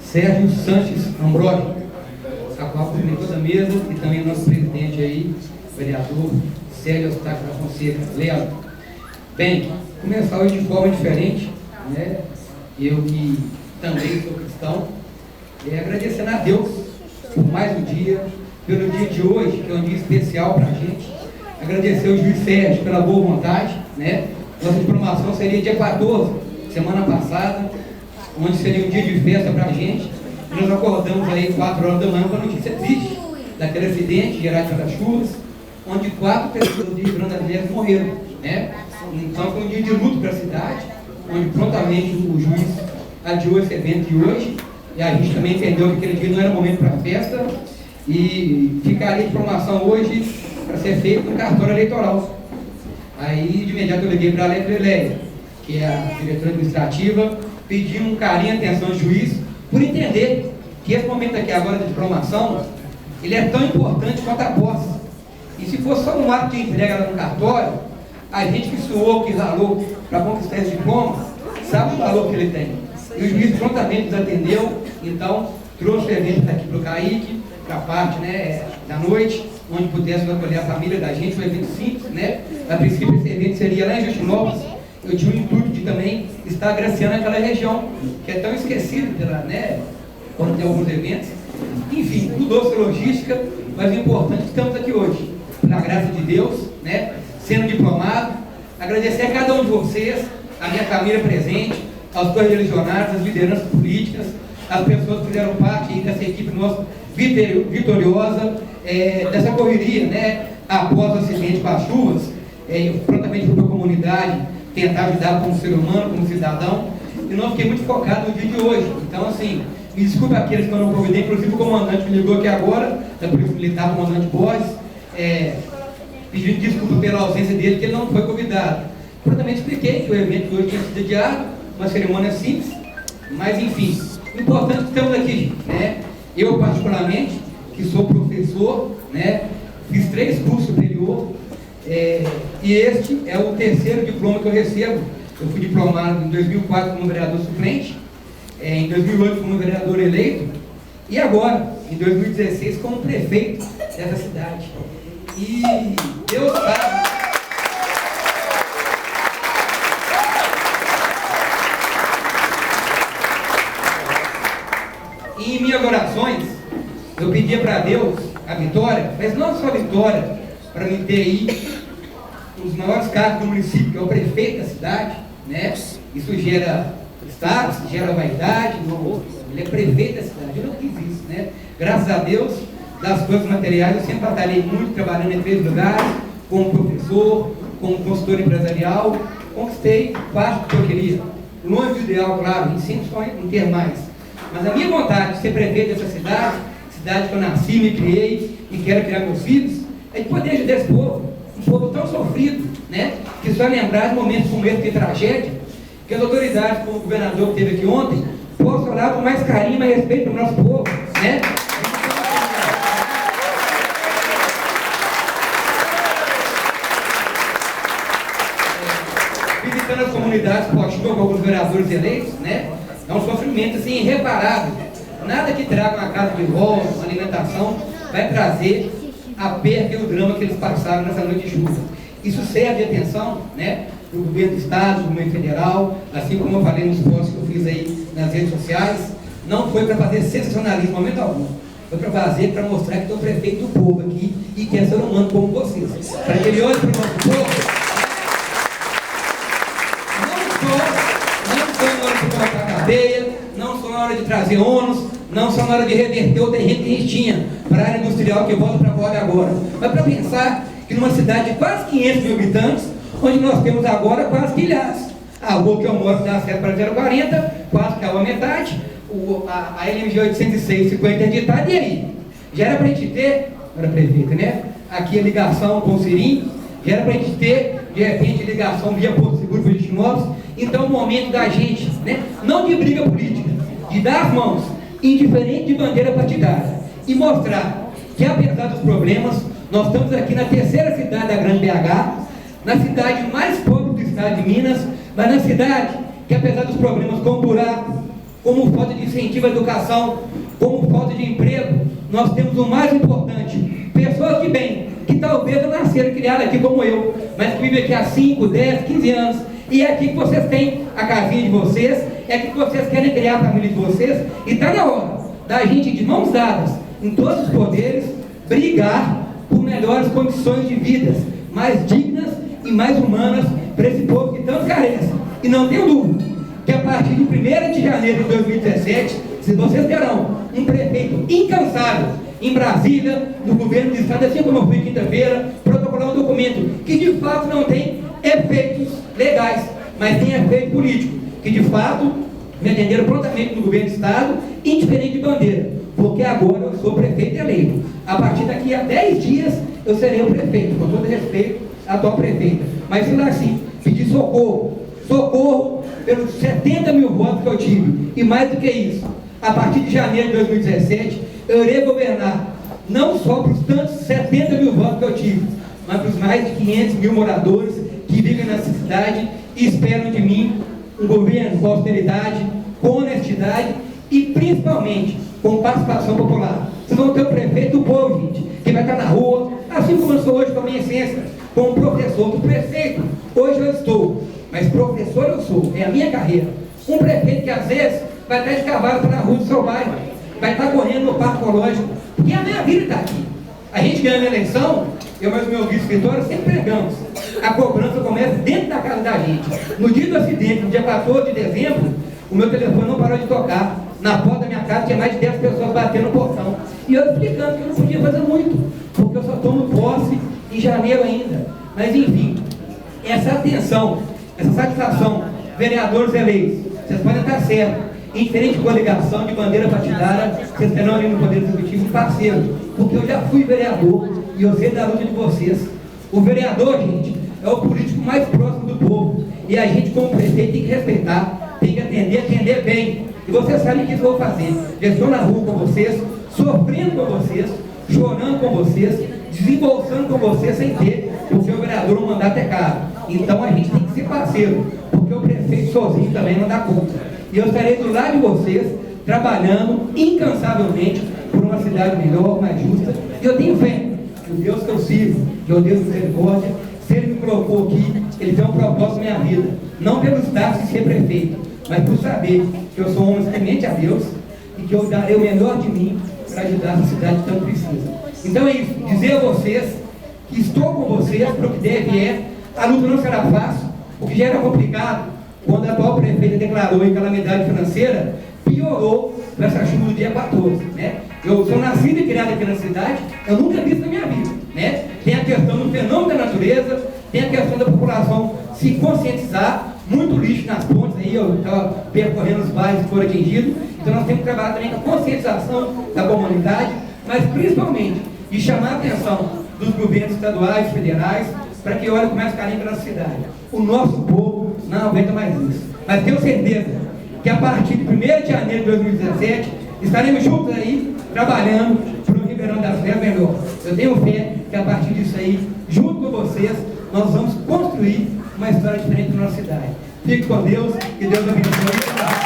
Sérgio Sanches Ambrosio, a qual cumprimentou da mesa, e também o nosso presidente aí, o vereador Sérgio Eustáquio da Fonseca Lelo. Bem, começar hoje de forma diferente, né? Eu que também sou cristão, agradecendo a Deus por mais um dia, pelo dia de hoje, que é um dia especial para a gente. Agradecer ao juiz Sérgio pela boa vontade, né? Nossa diplomação seria dia 14, semana passada, onde seria um dia de festa para a gente. E nós acordamos aí 4 horas da manhã com a notícia triste daquele acidente Gerardo das Chuvas, onde 4 pessoas de Rio Grande das Neves morreram, né? Então foi um dia de luto para a cidade, onde prontamente o juiz adiou esse evento de hoje, e a gente também entendeu que aquele dia não era momento para festa, e ficaria de diplomação hoje para ser feito no cartório eleitoral. Aí de imediato eu liguei para a Leia, que é a diretora administrativa, pedindo um carinho e atenção do juiz, por entender que esse momento aqui agora de diplomação, ele é tão importante quanto a posse. E se for só um ato de entrega lá no cartório, a gente que suou, que ralou para conquistar esse diploma, sabe o valor que ele tem. E o juiz prontamente nos atendeu, então trouxe o evento aqui para o Kaique, para a parte, né, da noite, onde pudéssemos acolher a família da gente, um evento simples, né? A princípio esse evento seria lá em Justinópolis. Eu tinha o intuito de também estar agraciando aquela região, que é tão esquecida pela, né, quando tem alguns eventos. Enfim, mudou-se a logística, mas o importante é que estamos aqui hoje, pela graça de Deus, né, sendo diplomado. Agradecer a cada um de vocês, a minha família presente, aos correligionários, as lideranças políticas, as pessoas que fizeram parte aí dessa equipe nossa vitoriosa, dessa correria, né, após o acidente com as chuvas. Eu prontamente fui para a comunidade tentar ajudar como ser humano, como cidadão, e não fiquei muito focado no dia de hoje. Então, assim, me desculpe aqueles que eu não convidei, inclusive o comandante me ligou aqui agora, da Polícia Militar, o comandante Borges, pedindo desculpa pela ausência dele, que ele não foi convidado. Prontamente expliquei que o evento de hoje tinha sido adiado, uma cerimônia simples, mas enfim, o importante é que estamos aqui, né? Eu particularmente, que sou professor, né, fiz 3 cursos superiores, e este é o 3º diploma que eu recebo. Eu fui diplomado em 2004 como vereador suplente, em 2008 como vereador eleito, e agora, em 2016, como prefeito dessa cidade. E Deus sabe. E em minhas orações, eu pedia para Deus a vitória, mas não só a vitória, para me ter aí os maiores cargos do município, que é o prefeito da cidade, né? Isso gera status, gera vaidade. Ele é prefeito da cidade, eu não quis isso, né? Graças a Deus, das coisas materiais, eu sempre batalhei muito, trabalhando em 3 lugares, como professor, como consultor empresarial, conquistei parte do que eu queria. Longe do ideal, claro, em sempre só em ter mais. Mas a minha vontade de ser prefeito dessa cidade, cidade que eu nasci, me criei e quero criar meus filhos, é de poder ajudar esse povo, um povo tão sofrido, né? Que só lembrar de momentos como esse de tragédia, que as autoridades, como o governador que esteve aqui ontem, possam olhar com mais carinho e mais respeito para o nosso povo, né? Visitando as comunidades pós-chuva com alguns vereadores eleitos, né? É um sofrimento assim irreparável. Nada que traga uma casa de volta, uma alimentação, vai trazer a perda e o drama que eles passaram nessa noite de chuva. Isso serve de atenção, né, do governo do estado, do governo federal, assim como eu falei nos posts que eu fiz aí nas redes sociais. Não foi para fazer sensacionalismo, momento algum. Foi para fazer, para mostrar que estou prefeito do povo aqui e que é ser humano como vocês. Para que ele olhe para o nosso povo. Não só na hora de colocar a cadeia, não só na hora de trazer ônus, não só na hora de reverter o terreno que a gente tinha para a área industrial que volta para fora agora, mas para pensar que numa cidade de quase 500 mil habitantes, onde nós temos agora quase que ilhados. A rua que eu moro dá acesso para 040, quase caiu a metade, a LMG 806 ficou interditada, e aí? Já era para a gente ter, era prefeita, né? Aqui a ligação com o Sirim, já era para a gente ter, de repente, ligação via Porto Seguro para Justinópolis. Então, o momento da gente, né, não de briga política, de dar as mãos, indiferente de bandeira partidária, e mostrar que, apesar dos problemas, nós estamos aqui na 3ª cidade da Grande BH, na cidade mais pobre do estado de Minas, mas na cidade que apesar dos problemas como buracos, como falta de incentivo à educação, como falta de emprego, nós temos o mais importante, pessoas de bem, que talvez não nasceram criadas aqui como eu, mas que vivem aqui há 5, 10, 15 anos, e é aqui que vocês têm a casinha de vocês, é aqui que vocês querem criar a família de vocês, e está na hora da gente, de mãos dadas, em todos os poderes, brigar por melhores condições de vida, mais dignas e mais humanas para esse povo que tanto carece. E não tenho dúvida que a partir de 1º de janeiro de 2017, vocês terão um prefeito incansável em Brasília, no governo do estado, assim como eu fui quinta-feira, protocolar um documento que de fato não tem efeitos legais, mas tem efeito político, que de fato me atenderam prontamente no governo do estado, indiferente de bandeira, porque agora eu sou prefeito eleito. A partir daqui a 10 dias eu serei o prefeito, com todo respeito à atual prefeita. Mas se lá assim, pedir socorro pelos 70 mil votos que eu tive, e mais do que isso, a partir de janeiro de 2017, eu irei governar, não só para os tantos 70 mil votos que eu tive, mas para os mais de 500 mil moradores que vivem nessa cidade e esperam de mim um governo com austeridade, com honestidade e principalmente com participação popular. Vocês vão ter o prefeito do povo, gente, que vai estar na rua, assim como eu sou hoje com a minha essência, como professor do prefeito. Hoje eu estou, mas professor eu sou, é a minha carreira. Um prefeito que às vezes vai estar de cavalo para a rua do seu bairro, vai estar correndo no parque ecológico, porque a minha vida está aqui. A gente ganha a eleição, eu mais o meu vice-escritório sempre pregamos. A cobrança começa dentro da casa da gente. No dia do acidente, no dia 14 de dezembro, o meu telefone não parou de tocar. Na porta da minha casa tinha mais de 10 pessoas batendo no portão. E eu explicando que eu não podia fazer muito, porque eu só tomo posse em janeiro ainda. Mas enfim, essa atenção, essa satisfação, vereadores eleitos, vocês podem estar certos. Indiferente de coligação, de bandeira partidária, vocês terão ali no Poder Executivo um parceiro, porque eu já fui vereador e eu sei da luta de vocês. O vereador, gente, é o político mais próximo do povo, e a gente como prefeito tem que respeitar, tem que atender bem, e vocês sabem que isso eu vou fazer. Eu estou na rua com vocês, sofrendo com vocês, chorando com vocês, desembolsando com vocês sem ter, porque o vereador não mandato é caro. Então a gente tem que ser parceiro, porque o prefeito sozinho também não dá conta. E eu estarei do lado de vocês, trabalhando incansavelmente por uma cidade melhor, mais justa. E eu tenho fé que o Deus que eu sirvo, que é o Deus de misericórdia, se Ele me colocou aqui, Ele tem um propósito na minha vida. Não pelo status de ser prefeito, mas por saber que eu sou um homem temente a Deus e que eu darei o melhor de mim para ajudar essa cidade que tanto precisa. Então é isso, dizer a vocês que estou com vocês para o que deve é. A luta não será fácil, o que já era complicado. Quando a atual prefeita declarou em calamidade financeira, piorou para essa chuva do dia 14, né? Eu sou nascido e criado aqui na cidade, eu nunca vi isso na minha vida, né? Tem a questão do fenômeno da natureza, tem a questão da população se conscientizar, muito lixo nas pontes aí, eu estava percorrendo os bairros que foram atingidos, então nós temos que trabalhar também com a conscientização da comunidade, mas principalmente de chamar a atenção dos governos estaduais, federais, para que olhem como é que está limpa na cidade. O nosso povo não aguenta mais isso. Mas tenho certeza que a partir de 1º de janeiro de 2017, estaremos juntos aí, trabalhando para o Ribeirão das Neves melhor. Eu tenho fé que a partir disso aí, junto com vocês, nós vamos construir uma história diferente na nossa cidade. Fique com Deus, que Deus abençoe.